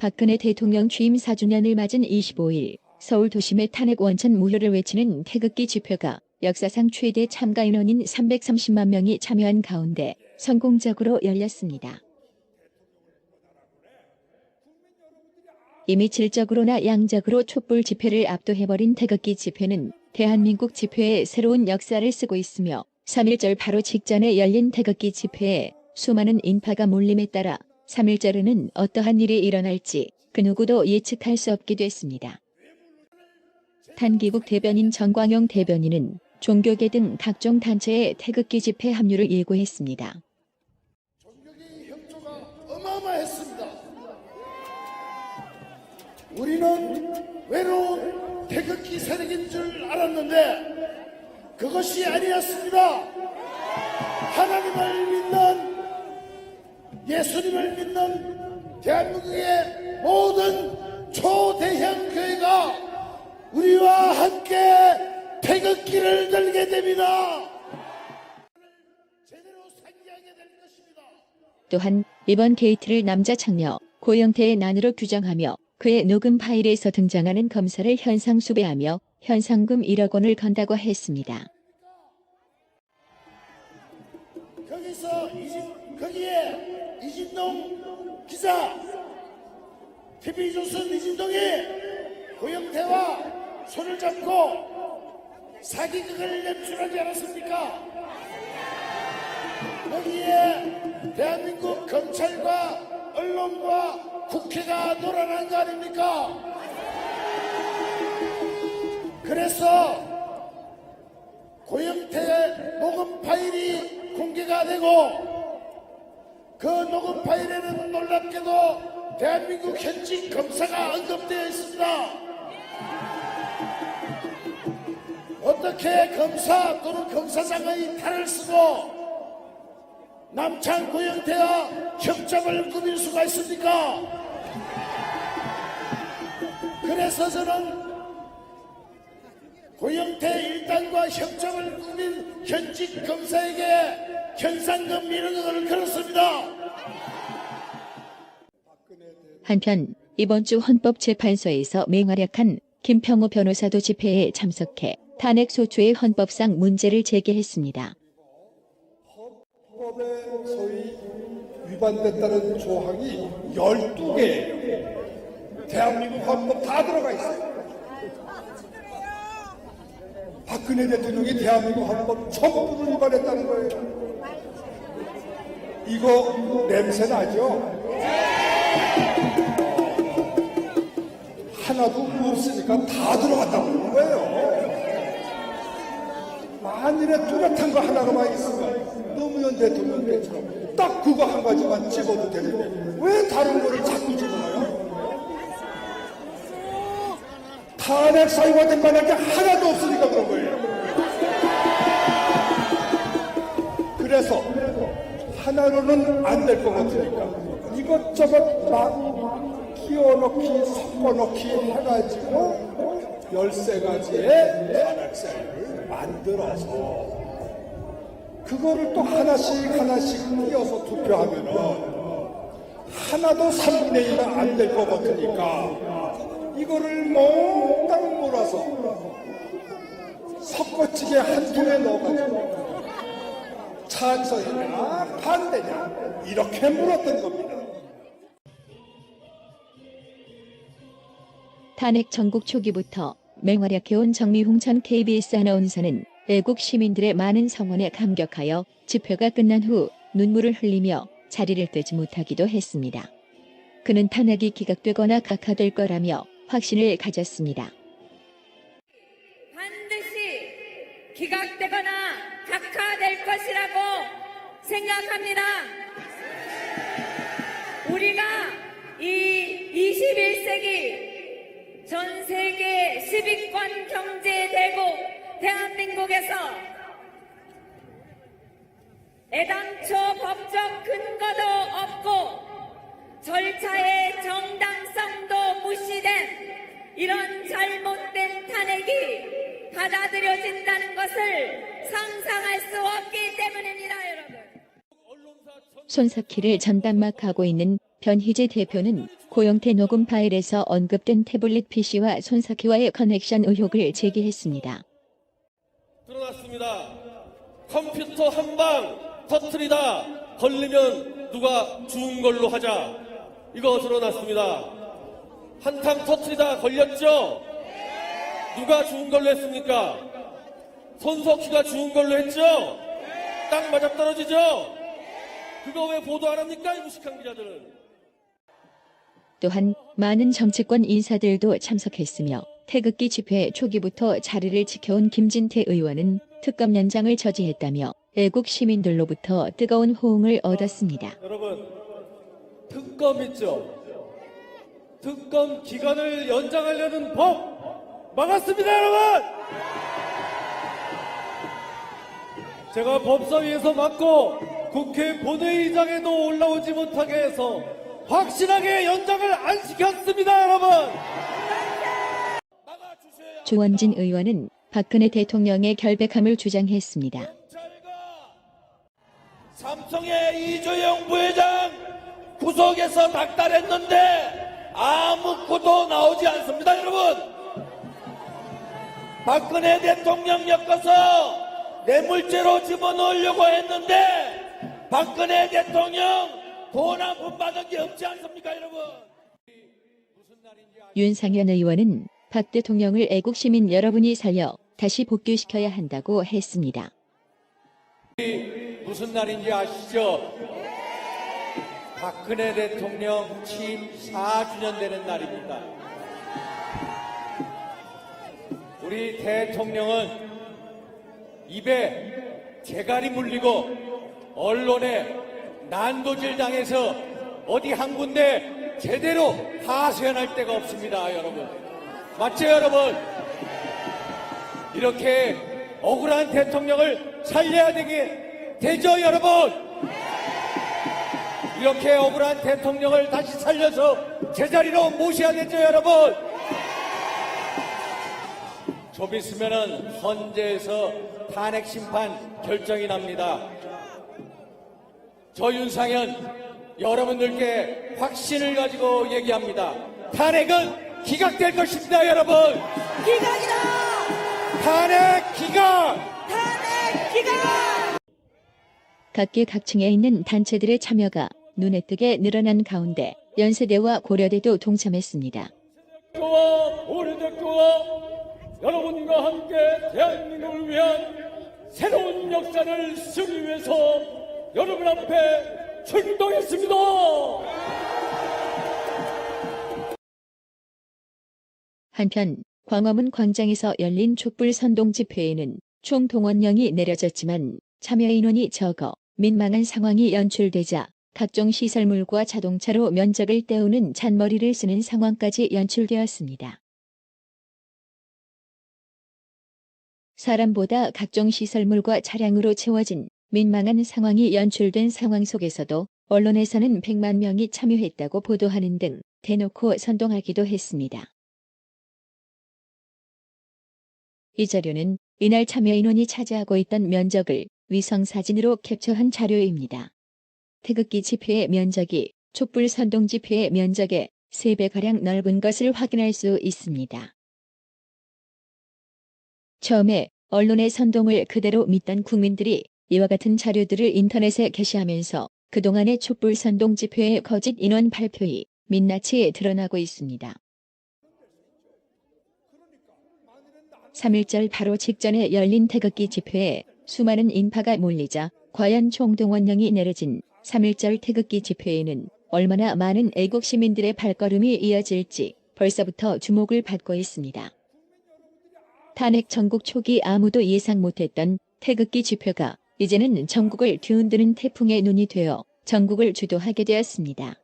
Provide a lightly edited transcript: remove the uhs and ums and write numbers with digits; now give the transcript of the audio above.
박근혜 대통령 취임 4주년을 맞은 25일 서울 도심의 탄핵 원천 무효를 외치는 태극기 집회가 역사상 최대 참가 인원인 330만 명이 참여한 가운데 성공적으로 열렸습니다. 이미 질적으로나 양적으로 촛불 집회를 압도해버린 태극기 집회는 대한민국 집회의 새로운 역사를 쓰고 있으며 3.1절 바로 직전에 열린 태극기 집회에 수많은 인파가 몰림에 따라 3.1절에는 어떠한 일이 일어날지 그 누구도 예측할 수 없게 됐습니다. 단기국 대변인 정광영 대변인은 종교계 등 각종 단체의 태극기 집회 합류를 예고했습니다. 종교계의 협조가 어마어마했습니다. 우리는 외로운 태극기 세력인 줄 알았는데 그것이 아니었습니다. 하나님을 믿는, 예수님을 믿는 대한민국의 모든 초대형 교회가 우리와 함께 태극기를 들게 됩니다. 제대로 상기하게 될 것입니다. 또한 이번 게이트를 남자 창녀 고영태의 난으로 규정하며 그의 녹음 파일에서 등장하는 검사를 현상 수배하며 현상금 1억 원을 건다고 했습니다. 거기에 이진동 기자, TV조선 이진동이 고영태와 손을 잡고 사기극을 연출하지 않았습니까? 여기에 대한민국 검찰과 언론과 국회가 놀아난 거 아닙니까? 그래서 고영태의 녹음 파일이 공개가 되고 그 녹음 파일에는 놀랍게도 대한민국 현직 검사가 언급되어 있습니다. 어떻게 검사 또는 검사장의 탈을 쓰고 남창 고영태와 협잡을 꾸밀 수가 있습니까? 그래서 저는 고영태 일당과 협잡을 꾸민 현직 검사에게 현상금 1억 원을 걸었습니다. 한편 이번 주 헌법재판소에서 맹활약한 김평우 변호사도 집회에 참석해 탄핵 소추의 헌법상 문제를 제기했습니다. 헌법에 소위 위반됐다는 조항이 12개 대한민국 헌법 다 들어가 있어요. 박근혜 대통령이 대한민국 헌법 전부를 위반했다는 거예요. 이거 냄새 나죠? 하나도 없으니까 다 들어갔다고 그러는 거예요. 만일에 뚜렷한 거 하나가만 있으면 노무현 대통령 때처럼 딱 그거 한 가지만 집어도 되는데 왜 다른 거를 자꾸 집어넣어요? 탄핵 사유가 될 만한 게 하나도 없으니까 그런 거예요. 그래서 하나로는 안 될 것 같으니까 이것저것 막 끼워넣기 섞어넣기 해가지고 13가지의 탄핵 사유를 만들어서 그거를 또 하나씩 띄어서 투표하면은 하나도 3분의 1은 안 될 것 같으니까 이거를 몽땅 몰아서 섞어치게 한 통에 넣어가지고 찬성이냐 반대냐 이렇게 물었던 겁니다. 탄핵 전국 초기부터 맹활약해온 정미홍 전 KBS 아나운서는 애국 시민들의 많은 성원에 감격하여 집회가 끝난 후 눈물을 흘리며 자리를 뜨지 못하기도 했습니다. 그는 탄핵이 기각되거나 각하될 거라며 확신을 가졌습니다. 반드시 기각되거나 각하될 것이라고 생각합니다. 우리가 이 21세기 전 세계 10위권 경제 대국 대한민국에서 애당초 법적 근거도 없고 절차의 정당성도 무시된 이런 잘못된 탄핵이 받아들여진다는 것을 상상할 수 없기 때문입니다, 여러분. 손석희를 전담막하고 있는 변희재 대표는 고영태 녹음 파일에서 언급된 태블릿 PC와 손석희와의 커넥션 의혹을 제기했습니다. 드러났습니다. 컴퓨터 한 방 터트리다 걸리면 누가 죽은 걸로 하자. 이거 드러났습니다. 한탕 터트리다 걸렸죠? 누가 죽은 걸로 했습니까? 손석희가 죽은 걸로 했죠? 딱 맞아떨어지죠? 그거 왜 보도 안 합니까? 이 무식한 기자들은. 또한 많은 정치권 인사들도 참석했으며 태극기 집회 초기부터 자리를 지켜온 김진태 의원은 특검 연장을 저지했다며 애국 시민들로부터 뜨거운 호응을 얻었습니다. 여러분, 특검 있죠? 특검 기간을 연장하려는 법 막았습니다, 여러분! 제가 법사위에서 막고 국회 본회의장에도 올라오지 못하게 해서 확실하게 연장을 안 시켰습니다, 여러분! 조원진 의원은 박근혜 대통령의 결백함을 주장했습니다. 삼성의 이조영 부회장 구속에서 닥달했는데 아무 것도 나오지 않습니다, 여러분. 박근혜 대통령 엮어서 뇌물죄로 집어넣으려고 했는데 박근혜 대통령 돈 한 푼 받은 게 없지 않습니까, 여러분? 윤상현 의원은 박 대통령을 애국시민 여러분이 살려 다시 복귀시켜야 한다고 했습니다. 무슨 날인지 아시죠? 박근혜 대통령 취임 4주년 되는 날입니다. 우리 대통령은 입에 재갈이 물리고 언론에 난도질 당해서 어디 한 군데 제대로 하소연할 데가 없습니다, 여러분. 맞죠, 여러분? 이렇게 억울한 대통령을 살려야 되죠, 여러분? 이렇게 억울한 대통령을 다시 살려서 제자리로 모셔야 되죠, 여러분? 좀 있으면은 헌재에서 탄핵 심판 결정이 납니다. 저 윤상현 여러분들께 확신을 가지고 얘기합니다. 탄핵은 기각될 것입니다, 여러분. 기각이다! 탄핵 기각! 탄핵 기각! 각계 각층에 있는 단체들의 참여가 눈에 띄게 늘어난 가운데 연세대와 고려대도 동참했습니다. 대표와 고려대표와 여러분과 함께 대한민국을 위한 새로운 역사를 쓰기 위해서 여러분 앞에 출동했습니다. 한편 광화문 광장에서 열린 촛불 선동 집회에는 총 동원령이 내려졌지만 참여 인원이 적어 민망한 상황이 연출되자 각종 시설물과 자동차로 면적을 때우는 잔머리를 쓰는 상황까지 연출되었습니다. 사람보다 각종 시설물과 차량으로 채워진 민망한 상황이 연출된 상황 속에서도 언론에서는 100만 명이 참여했다고 보도하는 등 대놓고 선동하기도 했습니다. 이 자료는 이날 참여 인원이 차지하고 있던 면적을 위성사진으로 캡처한 자료입니다. 태극기 집회의 면적이 촛불 선동 집회의 면적의 3배가량 넓은 것을 확인할 수 있습니다. 처음에 언론의 선동을 그대로 믿던 국민들이 이와 같은 자료들을 인터넷에 게시하면서 그동안의 촛불 선동 집회의 거짓 인원 발표이 민낯이 드러나고 있습니다. 3.1절 바로 직전에 열린 태극기 집회에 수많은 인파가 몰리자 과연 총동원령이 내려진 3.1절 태극기 집회에는 얼마나 많은 애국 시민들의 발걸음이 이어질지 벌써부터 주목을 받고 있습니다. 탄핵 전국 초기 아무도 예상 못했던 태극기 집회가 이제는 전국을 뒤흔드는 태풍의 눈이 되어 전국을 주도하게 되었습니다.